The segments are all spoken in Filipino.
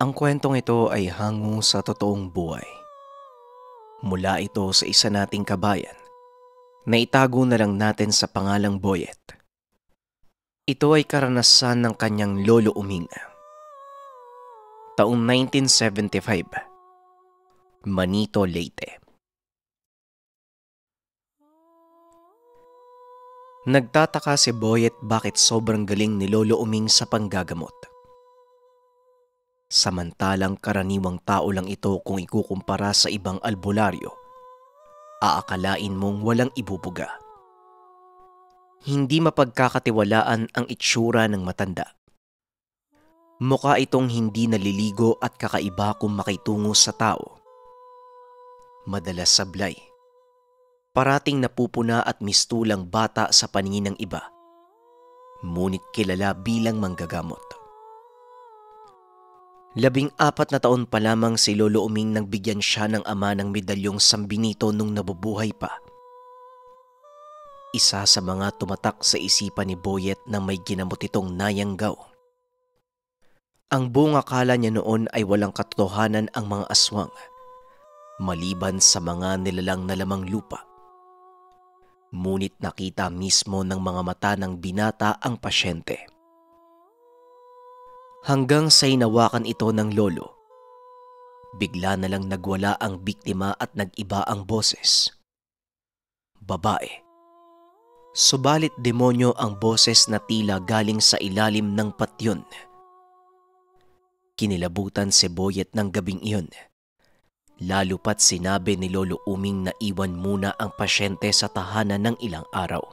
Ang kwentong ito ay hango sa totoong buhay. Mula ito sa isa nating kabayan na itago na lang natin sa pangalang Boyet. Ito ay karanasan ng kanyang lolo Uming. Taong 1975, Manito, Leyte. Nagtataka si Boyet bakit sobrang galing ni Lolo Uming sa panggagamot. Samantalang karaniwang tao lang ito kung ikukumpara sa ibang albularyo, aakalain mong walang ibubuga. Hindi mapagkakatiwalaan ang itsura ng matanda. Mukha itong hindi naliligo at kakaiba kung makitungo sa tao. Madalas sablay. Parating napupuna at mistulang bata sa paningin ng iba. Ngunit kilala bilang manggagamot. 14 na taon pa lamang si Lolo Uming nang bigyan siya ng ama ng medalyong San Benito nung nabubuhay pa. Isa sa mga tumatak sa isipan ni Boyet na may ginamot itong nayanggaw. Ang buong akala niya noon ay walang katotohanan ang mga aswang, maliban sa mga nilalang na lamang lupa. Ngunit nakita mismo ng mga mata ng binata ang pasyente. Hanggang sa hinawakan ito ng lolo, bigla na lang nagwala ang biktima at nag-iba ang boses. Babae. Subalit demonyo ang boses na tila galing sa ilalim ng patyon. Kinilabutan si Boyet ng gabing iyon. Lalo pat sinabi ni Lolo Uming na iwan muna ang pasyente sa tahanan ng ilang araw.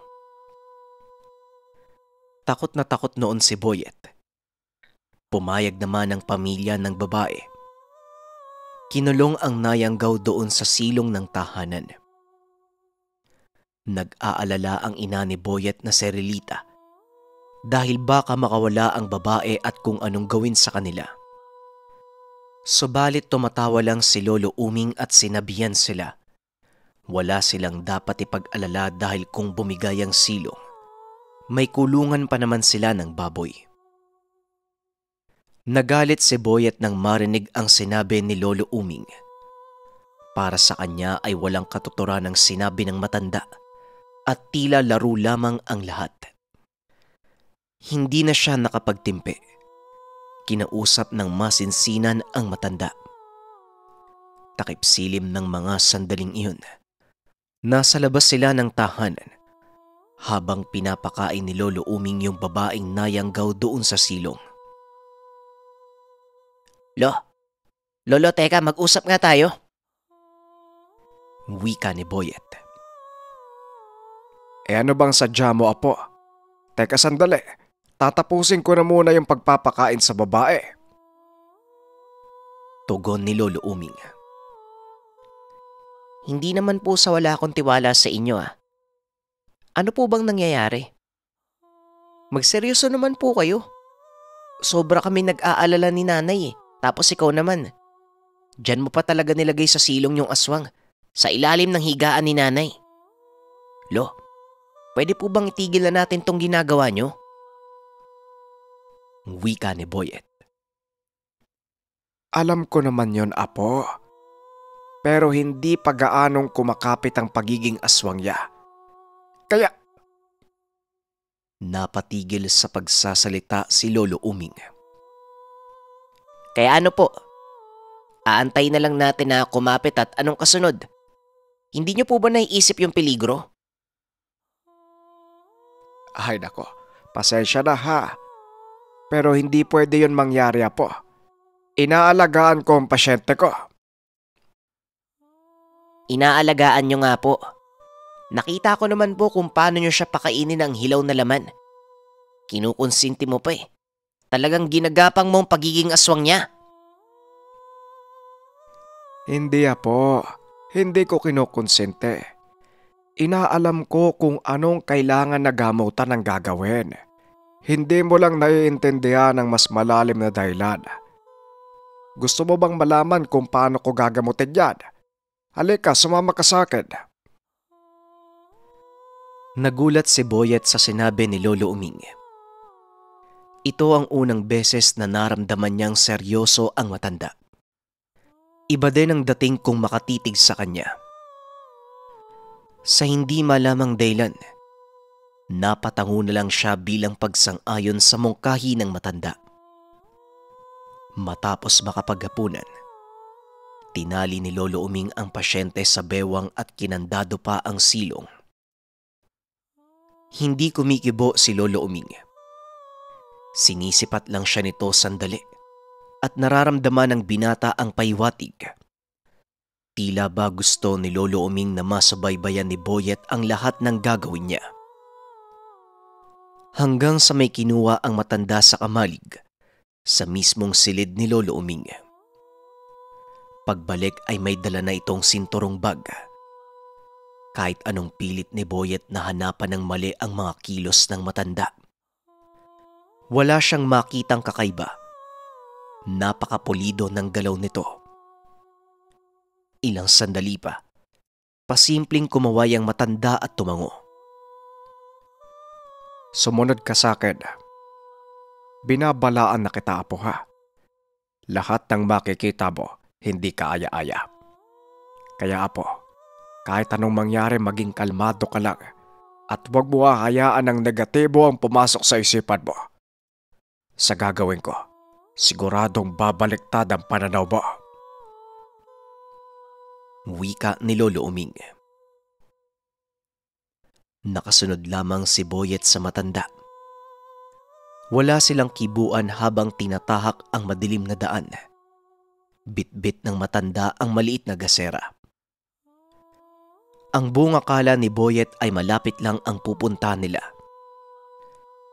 Takot na takot noon si Boyet. Pumayag naman ang pamilya ng babae. Kinulong ang nayanggaw doon sa silong ng tahanan. Nag-aalala ang ina ni Boyet na si Relita dahil baka makawala ang babae at kung anong gawin sa kanila. Subalit tumatawa lang si Lolo Uming at sinabihan sila. Wala silang dapat ipag-alala dahil kung bumigay ang silong, may kulungan pa naman sila ng baboy. Nagalit si Boyet nang marinig ang sinabi ni Lolo Uming. Para sa kanya ay walang katuturan ang sinabi ng matanda at tila laro lamang ang lahat. Hindi na siya nakapagtimpi. Kinausap ng masinsinan ang matanda. Takip silim ng mga sandaling iyon. Nasa labas sila ng tahanan habang pinapakain ni Lolo Uming yung babaeng nayanggaw doon sa silong. Lolo, teka, mag-usap nga tayo. Wika ni Boyet. Ano bang sadya mo, apo? Teka sandali. Tatapusin ko na muna yung pagpapakain sa babae. Tugon ni Lolo Uming. Hindi naman po sa wala akong tiwala sa inyo . Ano po bang nangyayari? Magseryoso naman po kayo. Sobra kami nag-aalala ni nanay . Tapos ikaw naman. Diyan mo pa talaga nilagay sa silong yung aswang sa ilalim ng higaan ni nanay. Pwede po bang itigil na natin tong ginagawa nyo? Wika ni Boyet. Alam ko naman yon, apo. Pero hindi pa gaanong kumakapit ang pagiging aswangya. Kaya... Napatigil sa pagsasalita si Lolo Uming. Kaya ano po? Aantay na lang natin na kumapit at anong kasunod? Hindi nyo po ba naiisip yung peligro? Ay nako, pasensya na ha. Pero hindi pwede yun mangyari, apo. Inaalagaan ko ang pasyente ko. Inaalagaan nyo nga po. Nakita ko naman po kung paano nyo siya pakainin ng hilaw na laman. Kinukonsinti mo pa . Talagang ginagapang mo ang pagiging aswang niya. Hindi, apo. Hindi ko kinukonsente. Inaalam ko kung anong kailangan na gamutan ang gagawin. Hindi mo lang naiintindihan ang mas malalim na dahilan. Gusto mo bang malaman kung paano ko gagamutin yan? Halika, sumama ka sa akin. Nagulat si Boyet sa sinabi ni Lolo Uming. Ito ang unang beses na naramdaman niyang seryoso ang matanda. Iba din ang dating kung makatitig sa kanya. Sa hindi malamang dahilan, napatango na lang siya bilang pagsang-ayon sa mungkahi ng matanda. Matapos makapaghapunan, tinali ni Lolo Uming ang pasyente sa bewang at kinandado pa ang silong. Hindi kumikibo si Lolo Uming. Sinisipat lang siya nito sandali at nararamdaman ng binata ang paywatig. Tila ba gusto ni Lolo Uming na masubaybayan ni Boyet ang lahat ng gagawin niya. Hanggang sa may kinuha ang matanda sa kamalig sa mismong silid ni Lolo Uming. Pagbalik ay may dala na itong sinturong bag. Kahit anong pilit ni Boyet na hanapan ng mali ang mga kilos ng matanda, wala siyang makitang kakaiba. Napakapulido ng galaw nito. Ilang sandali pa, pasimpleng kumaway ang matanda at tumango. Sumunod ka sa akin. Binabalaan na kita, apo, ha? Lahat ng makikita mo, hindi ka aya-aya. Kaya, apo, kahit anong mangyari, maging kalmado ka lang at huwag mo hahayaan ng negatibo ang pumasok sa isipan mo. Sa gagawin ko, siguradong babaliktad ang pananaw mo. Wika ni Lolo Uming. Nakasunod lamang si Boyet sa matanda. Wala silang kibuan habang tinatahak ang madilim na daan. Bit-bit ng matanda ang maliit na gasera. Ang buong akala ni Boyet ay malapit lang ang pupunta nila.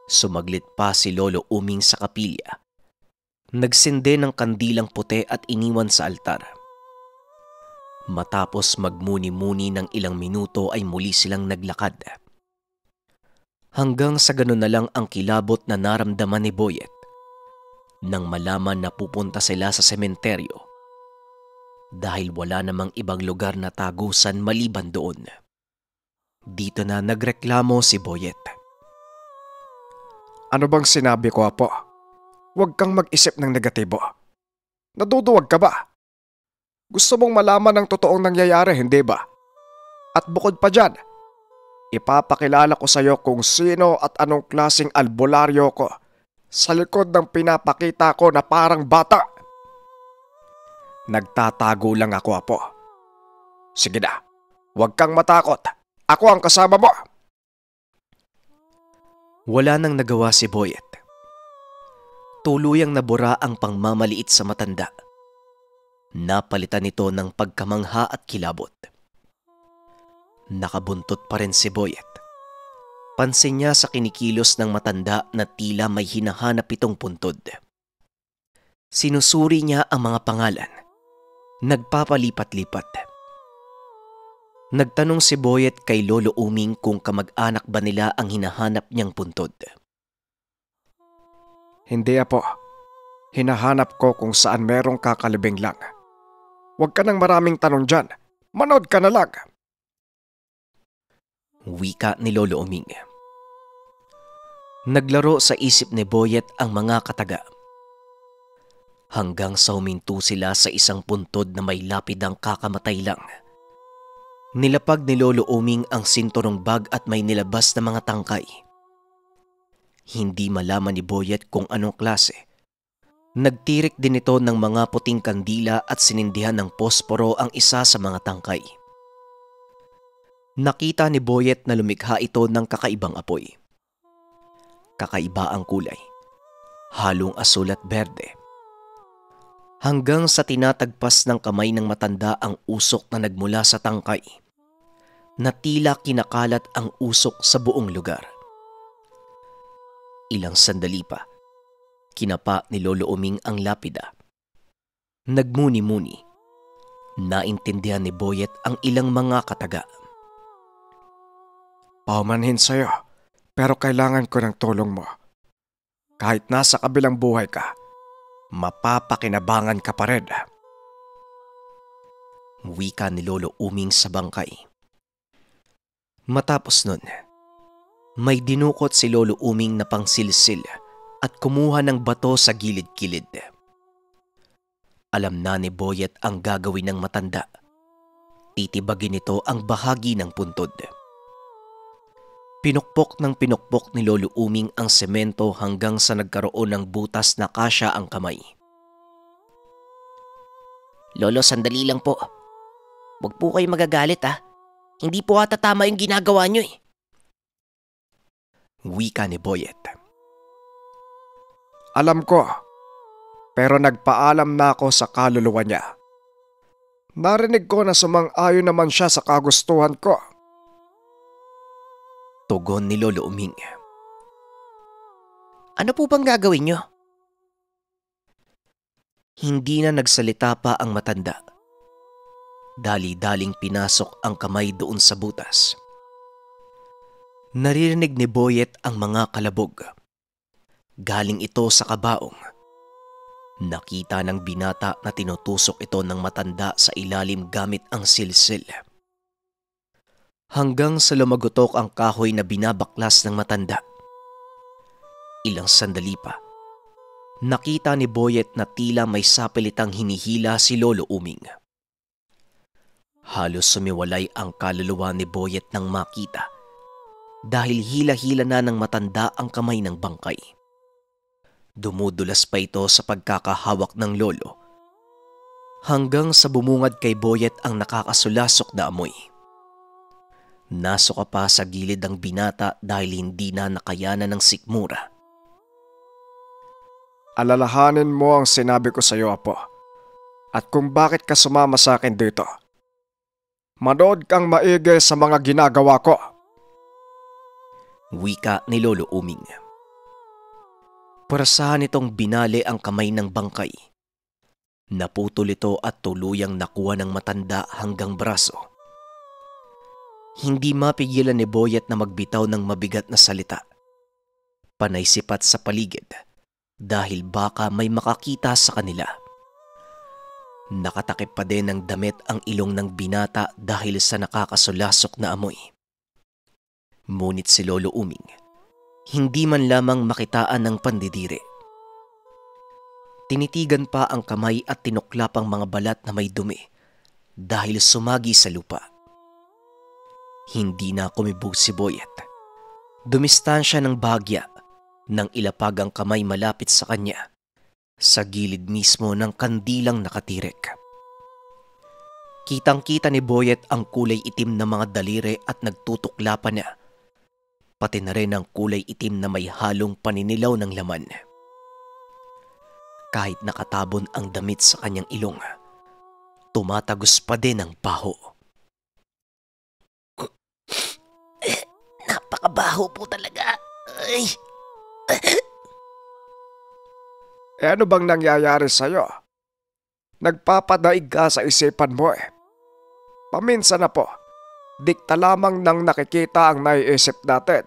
Sumaglit pa si Lolo Uming sa kapilya. Nagsinde ng kandilang puti at iniwan sa altar. Matapos magmuni-muni ng ilang minuto ay muli silang naglakad. Hanggang sa ganun na lang ang kilabot na naramdaman ni Boyet nang malaman na pupunta sila sa sementeryo dahil wala namang ibang lugar na tagusan maliban doon. Dito na nagreklamo si Boyet. Ano bang sinabi ko, apo? Huwag kang mag-isip ng negatibo. Naduduwag ka ba? Gusto mong malaman ang totoong nangyayari, hindi ba? At bukod pa dyan, ipapakilala ko sa iyo kung sino at anong klaseng albularyo ko sa likod ng pinapakita ko na parang bata. Nagtatago lang ako, apo. Sige na, huwag kang matakot. Ako ang kasama mo. Wala nang nagawa si Boyet. Tuluyang nabura ang pangmamaliit sa matanda. Napalitan nito ng pagkamangha at kilabot. Nakabuntot pa rin si Boyet. Pansin niya sa kinikilos ng matanda na tila may hinahanap itong puntod. Sinusuri niya ang mga pangalan. Nagpapalipat-lipat. Nagtanong si Boyet kay Lolo Uming kung kamag-anak ba nila ang hinahanap niyang puntod. Hindi, apo. Hinahanap ko kung saan merong kakalibing lang. Huwag ka ng maraming tanong dyan. Manood ka na lang. Wika ni Lolo Uming. Naglaro sa isip ni Boyet ang mga kataga. Hanggang sa huminto sila sa isang puntod na may lapidang kakamatay lang. Nilapag ni Lolo Uming ang sinturong bag at may nilabas na mga tangkay. Hindi malaman ni Boyet kung anong klase. Nagtirik din ito ng mga puting kandila at sinindihan ng posporo ang isa sa mga tangkay. Nakita ni Boyet na lumikha ito ng kakaibang apoy. Kakaiba ang kulay. Halong asul at berde. Hanggang sa tinatagpas ng kamay ng matanda ang usok na nagmula sa tangkay, na tila kinakalat ang usok sa buong lugar. Ilang sandali pa, kinapa ni Lolo Uming ang lapida. Nagmuni-muni. Naintindihan ni Boyet ang ilang mga kataga. Paumanhin sa'yo, pero kailangan ko ng tulong mo. Kahit nasa kabilang buhay ka, mapapakinabangan ka pa rin. Wika ni Lolo Uming sa bangkay. Matapos nun, may dinukot si Lolo Uming na pangsilsil at kumuha ng bato sa gilid-gilid. Alam na ni Boyet ang gagawin ng matanda. Titibagin nito ang bahagi ng puntod. Pinukpok ng pinukpok ni Lolo Uming ang semento hanggang sa nagkaroon ng butas na kasya ang kamay. Lolo, sandali lang po. Huwag po kayo magagalit ha. Hindi po ata tama yung ginagawa nyo eh. Wika ni Boyet. Alam ko, pero nagpaalam na ako sa kaluluwa niya. Narinig ko na sumang-ayon naman siya sa kagustuhan ko. Tugon ni Lolo Uming. Ano po bang gagawin nyo? Hindi na nagsalita pa ang matanda. Dali-daling pinasok ang kamay doon sa butas. Naririnig ni Boyet ang mga kalabog. Galing ito sa kabaong. Nakita ng binata na tinutusok ito ng matanda sa ilalim gamit ang silsil. Hanggang sa lumagutok ang kahoy na binabaklas ng matanda. Ilang sandali pa, nakita ni Boyet na tila may sapilitang hinihila si Lolo Uming. Halos sumiwalay ang kaluluwa ni Boyet nang makita dahil hila-hila na ng matanda ang kamay ng bangkay. Dumudulas pa ito sa pagkakahawak ng lolo hanggang sa bumungad kay Boyet ang nakakasulasok na amoy. Nasuka pa sa gilid ang binata dahil hindi na nakayanan ng sikmura. Alalahanin mo ang sinabi ko sa iyo, Apo, at kung bakit ka sumama sa akin dito. Manood kang maigi sa mga ginagawa ko. Wika ni Lolo Uming. Parasahan itong binali ang kamay ng bangkay. Naputol ito at tuluyang nakuha ng matanda hanggang braso. Hindi mapigilan ni Boyet na magbitaw ng mabigat na salita. Panay sipat sa paligid dahil baka may makakita sa kanila. Nakatakip pa din ng damit ang ilong ng binata dahil sa nakakasulasok na amoy. Ngunit si Lolo Uming, hindi man lamang makitaan ng pandidiri. Tinitigan pa ang kamay at tinuklap ang mga balat na may dumi dahil sumagi sa lupa. Hindi na kumibog si Boyet. Dumistansya ng bahagya nang ilapag ang kamay malapit sa kanya sa gilid mismo ng kandilang nakatirik. Kitang-kita ni Boyet ang kulay itim na mga daliri at nagtutuklapan niya. Pati na rin ang kulay itim na may halong paninilaw ng laman. Kahit nakatabon ang damit sa kanyang ilong, tumatagos pa din ang baho. Napakabaho po talaga. Ay. Ano bang nangyayari sa'yo? Nagpapadaig ka sa isipan mo eh. Paminsan na po, dikta lamang nang nakikita ang naiisip natin.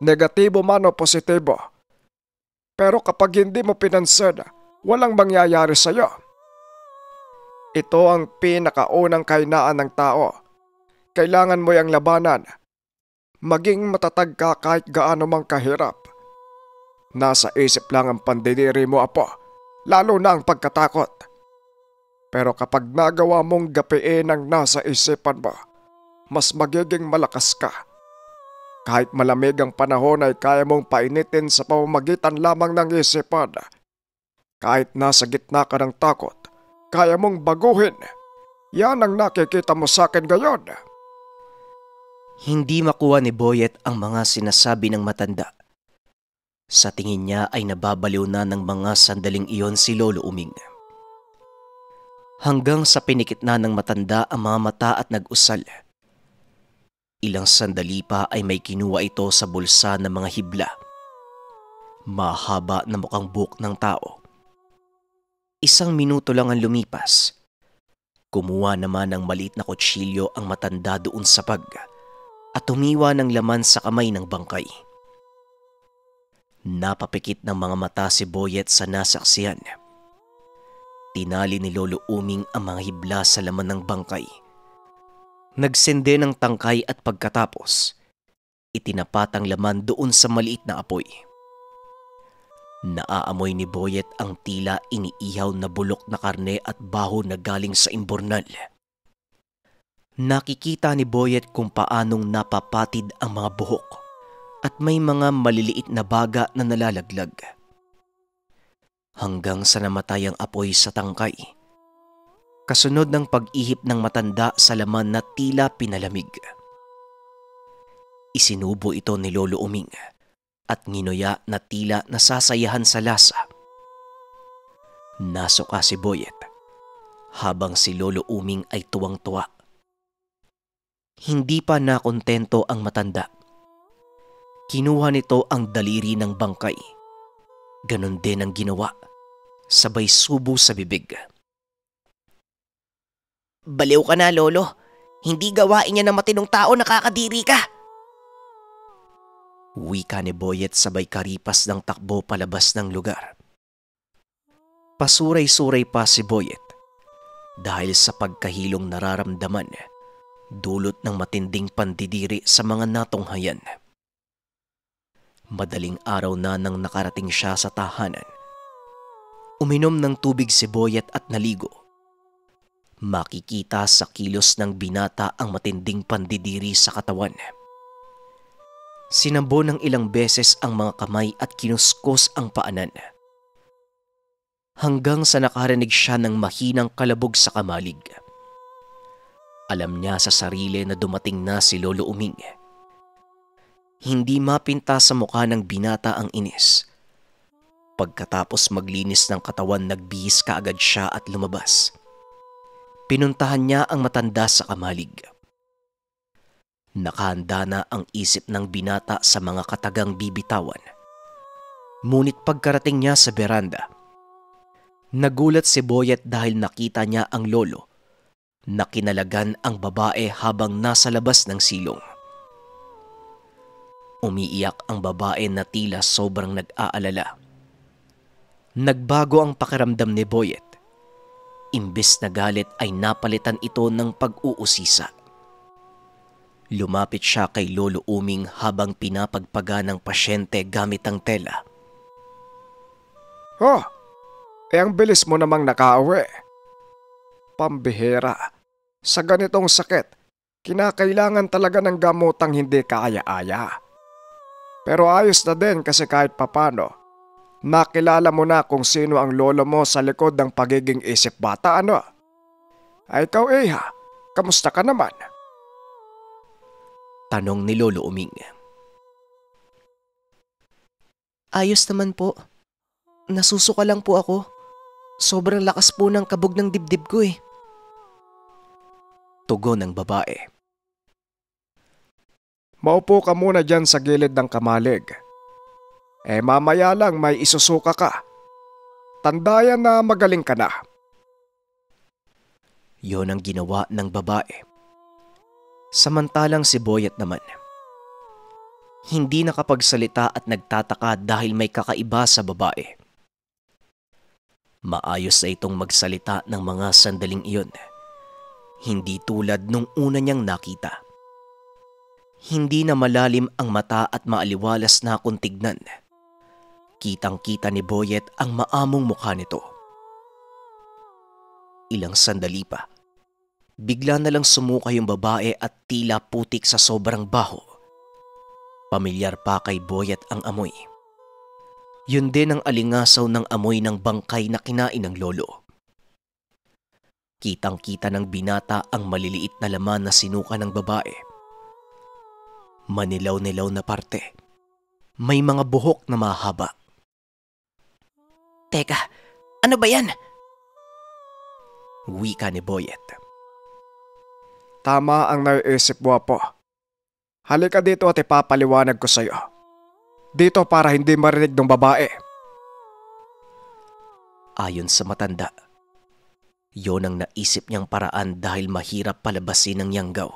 Negatibo man o positibo. Pero kapag hindi mo pinansin, walang mangyayari sa'yo. Ito ang pinakaunang kahinaan ng tao. Kailangan mo yung labanan. Maging matatag ka kahit gaano mang kahirap. Nasa isip lang ang pandidiri mo, Apo, lalo na ang pagkatakot. Pero kapag nagawa mong gapiin ang nasa isipan mo, mas magiging malakas ka. Kahit malamig ang panahon ay kaya mong painitin sa pamamagitan lamang ng isipan. Kahit nasa gitna ka ng takot, kaya mong baguhin. Yan ang nakikita mo sa akin ngayon. Hindi makuha ni Boyet ang mga sinasabi ng matanda. Sa tingin niya ay nababaliw na ng mga sandaling iyon si Lolo Uming. Hanggang sa pinikit na ng matanda ang mga mata at nag-usal. Ilang sandali pa ay may kinuha ito sa bulsa ng mga hibla. Mahaba na mukhang buhok ng tao. 1 minuto lang ang lumipas. Kumuha naman ng maliit na kutsilyo ang matanda doon sa pag at humiwa ng laman sa kamay ng bangkay. Napapikit ng mga mata si Boyet sa nasaksihan. Tinali ni Lolo Uming ang mga hibla sa laman ng bangkay. Nagsende ng tangkay at pagkatapos, itinapat ang laman doon sa maliit na apoy. Naaamoy ni Boyet ang tila iniihaw na bulok na karne at baho na galing sa imburnal. Nakikita ni Boyet kung paanong napapatid ang mga buhok at may mga maliliit na baga na nalalaglag. Hanggang sa namatay ang apoy sa tangkay, kasunod ng pag-ihip ng matanda sa laman na tila pinalamig. Isinubo ito ni Lolo Uming at nginuya na tila nasasayahan sa lasa. Nasuka si Boyet habang si Lolo Uming ay tuwang-tuwa. Hindi pa nakontento ang matanda. Kinuha nito ang daliri ng bangkay. Ganon din ang ginawa, sabay subo sa bibig. Baliw ka na, Lolo. Hindi gawain niya ng matinong tao, nakakadiri ka. Wika ni Boyet sabay karipas ng takbo palabas ng lugar. Pasuray-suray pa si Boyet dahil sa pagkahilong nararamdaman dulot ng matinding pandidiri sa mga natunghayan. Madaling araw na nang nakarating siya sa tahanan. Uminom ng tubig si Boyet at naligo. Makikita sa kilos ng binata ang matinding pandidiri sa katawan. Sinambo ng ilang beses ang mga kamay at kinuskos ang paanan. Hanggang sa nakarinig siya ng mahinang kalabog sa kamalig. Alam niya sa sarili na dumating na si Lolo Uming. Hindi mapinta sa mukha ng binata ang inis. Pagkatapos maglinis ng katawan, nagbihis kaagad siya at lumabas. Pinuntahan niya ang matanda sa kamalig. Nakahanda na ang isip ng binata sa mga katagang bibitawan. Ngunit pagkarating niya sa beranda, nagulat si Boyet dahil nakita niya ang lolo na kinalagan ang babae habang nasa labas ng silong. Umiiyak ang babae na tila sobrang nag-aalala. Nagbago ang pakiramdam ni Boyet. Imbes na galit ay napalitan ito ng pag-uusisa. Lumapit siya kay Lolo Uming habang pinapagpaga ng pasyente gamit ang tela. Oh, ang bilis mo namang nakauwi. Pambihira, sa ganitong sakit, kinakailangan talaga ng gamotang hindi kaaya-aya. Pero ayos na din kasi kahit papano, nakilala mo na kung sino ang lolo mo sa likod ng pagiging isip bata, ano? Ay ikaw, Iha, kamusta ka naman? Tanong ni Lolo Uming. Ayos naman po. Nasusuka lang po ako. Sobrang lakas po ng kabog ng dibdib ko eh. Tugon ng babae. Maupo ka muna dyan sa gilid ng kamalig. Mamaya lang may isusuka ka. Tandayan na magaling ka na. Yon ang ginawa ng babae. Samantalang si Boyet naman, hindi nakapagsalita at nagtataka dahil may kakaiba sa babae. Maayos na itong magsalita ng mga sandaling iyon. Hindi tulad nung una niyang nakita. Hindi na malalim ang mata at maaliwalas na kung tignan. Kitang-kita ni Boyet ang maamong mukha nito. Ilang sandali pa, bigla na lang sumuka yung babae at tila putik sa sobrang baho. Pamilyar pa kay Boyet ang amoy. Yun din ang alingasaw ng amoy ng bangkay na kinain ng lolo. Kitang-kita ng binata ang maliliit na laman na sinuka ng babae. Manilaw-nilaw na parte. May mga buhok na mahaba. Teka, ano ba yan? Wika ni Boyet. Tama ang naiisip mo, Apo. Halika dito at ipapaliwanag ko sa'yo. Dito para hindi marinig ng babae. Ayon sa matanda, yon ang naisip niyang paraan dahil mahirap palabasin ng yanggaw.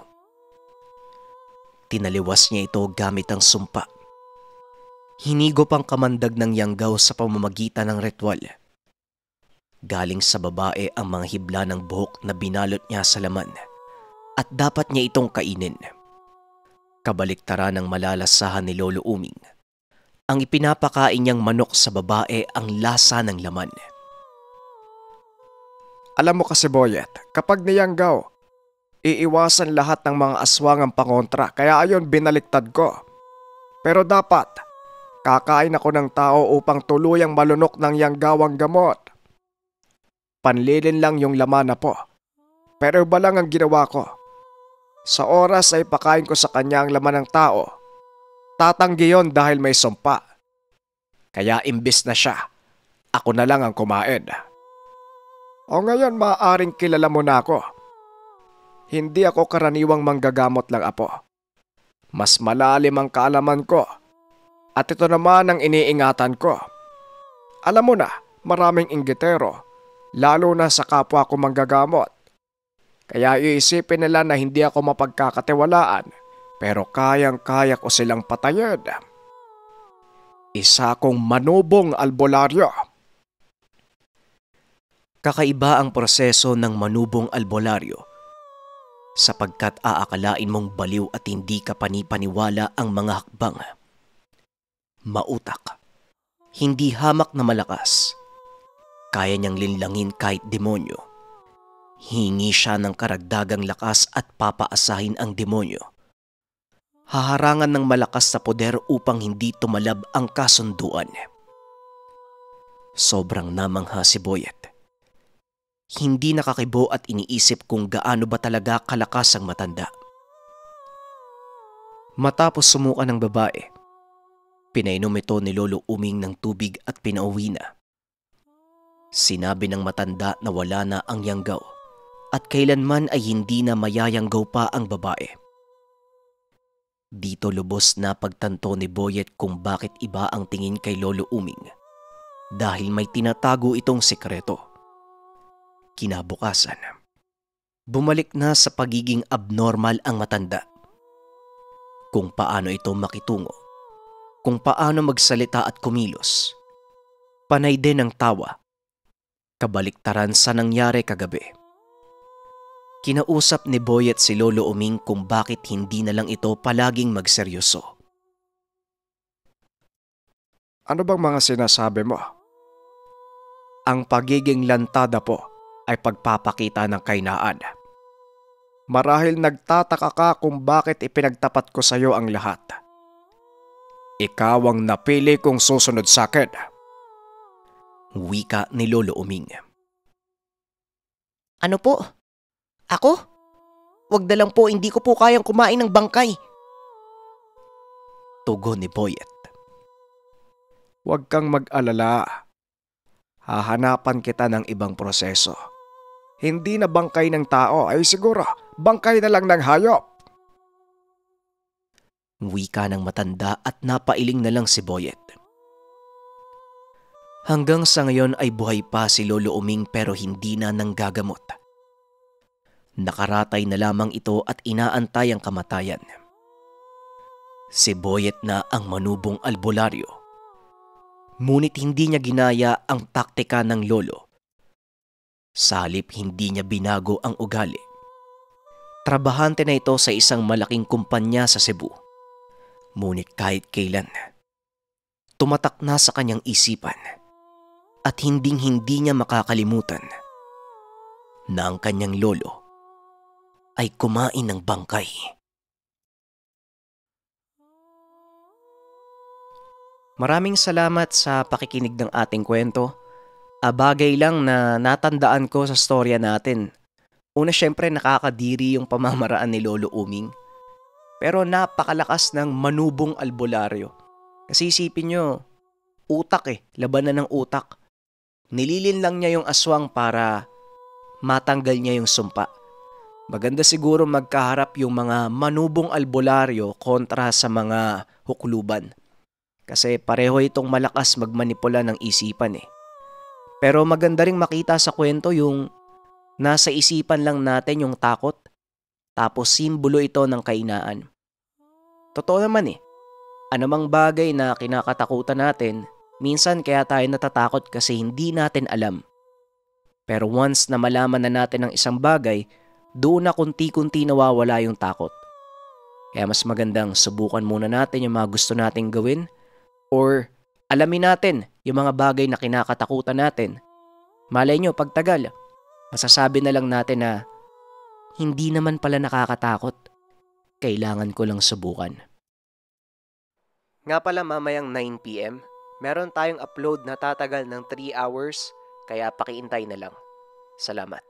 Tinaliwas niya ito gamit ang sumpa. Hinigop ang kamandag ng yanggaw sa pamamagitan ng ritual. Galing sa babae ang mga hibla ng buhok na binalot niya sa laman at dapat niya itong kainin. Kabaliktaran ng malalasahan ni Lolo Uming. Ang ipinapakain niyang manok sa babae ang lasa ng laman. Alam mo kasi Boyet, kapag niyanggaw, iiwasan lahat ng mga aswang ang pangontra kaya ayon binaliktad ko. Pero dapat, kakain ako ng tao upang tuluyang malunok ng yanggawang gamot. Panlilin lang yung laman na po. Pero iba lang ang ginawa ko. Sa oras ay pakain ko sa kanya ang laman ng tao. Tatanggi yon dahil may sumpa. Kaya imbis na siya, ako na lang ang kumain. O ngayon maaaring kilala mo na ako. Hindi ako karaniwang manggagamot lang apo. Mas malalim ang kaalaman ko. At ito naman ang iniingatan ko. Alam mo na, maraming inggitero, lalo na sa kapwa ko manggagamot. Kaya iisipin nila na hindi ako mapagkakatiwalaan, pero kayang-kaya ko silang patayin. Isa kong manubong albularyo. Kakaiba ang proseso ng manubong albularyo sapagkat aakalain mong baliw at hindi ka panipaniwala ang mga hakbang. Mautak, hindi hamak na malakas. Kaya niyang linlangin kahit demonyo. Hingi siya ng karagdagang lakas at papaasahin ang demonyo. Haharangan ng malakas sa poder upang hindi tumalab ang kasunduan. Sobrang namangha si Boyet. Hindi nakakibo at iniisip kung gaano ba talaga kalakas ang matanda. Matapos sumuka ng babae, pinainom ito ni Lolo Uming ng tubig at pinauwi na. Sinabi ng matanda na wala na ang yanggaw at kailanman ay hindi na mayayanggaw pa ang babae. Dito lubos na pagtanto ni Boyet kung bakit iba ang tingin kay Lolo Uming dahil may tinatago itong sekreto. Kinabukasan, bumalik na sa pagiging abnormal ang matanda. Kung paano ito makitungo, kung paano magsalita at kumilos. Panay din ang tawa, kabaliktaran sa nangyari kagabi. Kinausap ni Boyet si Lolo Uming kung bakit hindi na lang ito palaging magseryoso. Ano bang mga sinasabi mo? Ang pagiging lantada po ay pagpapakita ng kainaan. Marahil nagtataka ka kung bakit ipinagtapat ko sa iyo ang lahat. Ikaw ang napili kong susunod sa akin. Wika ni Lolo Uming. Ano po? Ako? Wag na lang po, hindi ko po kayang kumain ng bangkay. Tugon ni Boyet. Huwag kang mag-alala. Hahanapan kita ng ibang proseso. Hindi na bangkay ng tao ay siguro bangkay na lang ng hayop. Wika ng matanda at napailing na lang si Boyet. Hanggang sa ngayon ay buhay pa si Lolo Uming pero hindi na nanggagamot. Nakaratay na lamang ito at inaantay ang kamatayan. Si Boyet na ang manubong albularyo. Ngunit hindi niya ginaya ang taktika ng lolo. Sa halip hindi niya binago ang ugali. Trabahante na ito sa isang malaking kumpanya sa Cebu. Ngunit kahit kailan, tumatak na sa kanyang isipan at hinding-hindi niya makakalimutan na ang kanyang lolo ay kumain ng bangkay. Maraming salamat sa pakikinig ng ating kwento. Bagay lang na natandaan ko sa storya natin. Una, syempre nakakadiri yung pamamaraan ni Lolo Uming. Pero napakalakas ng manubong albularyo. Kasi isipin nyo, utak labanan ng utak. Nililin lang niya yung aswang para matanggal niya yung sumpa. Maganda siguro magkaharap yung mga manubong albularyo kontra sa mga hukluban. Kasi pareho itong malakas magmanipula ng isipan Pero maganda ring makita sa kwento yung nasa isipan lang natin yung takot, tapos simbolo ito ng kainaan. Totoo naman anumang bagay na kinakatakutan natin, minsan kaya tayo natatakot kasi hindi natin alam. Pero once na malaman na natin ang isang bagay, doon na kunti-kunti nawawala yung takot. Kaya mas magandang subukan muna natin yung mga gusto nating gawin Or alamin natin yung mga bagay na kinakatakutan natin. Malay nyo, pagtagal, masasabi na lang natin na hindi naman pala nakakatakot. Kailangan ko lang subukan. Nga pala mamayang 9 p.m, meron tayong upload na tatagal ng 3 hours, kaya pakiintay na lang. Salamat.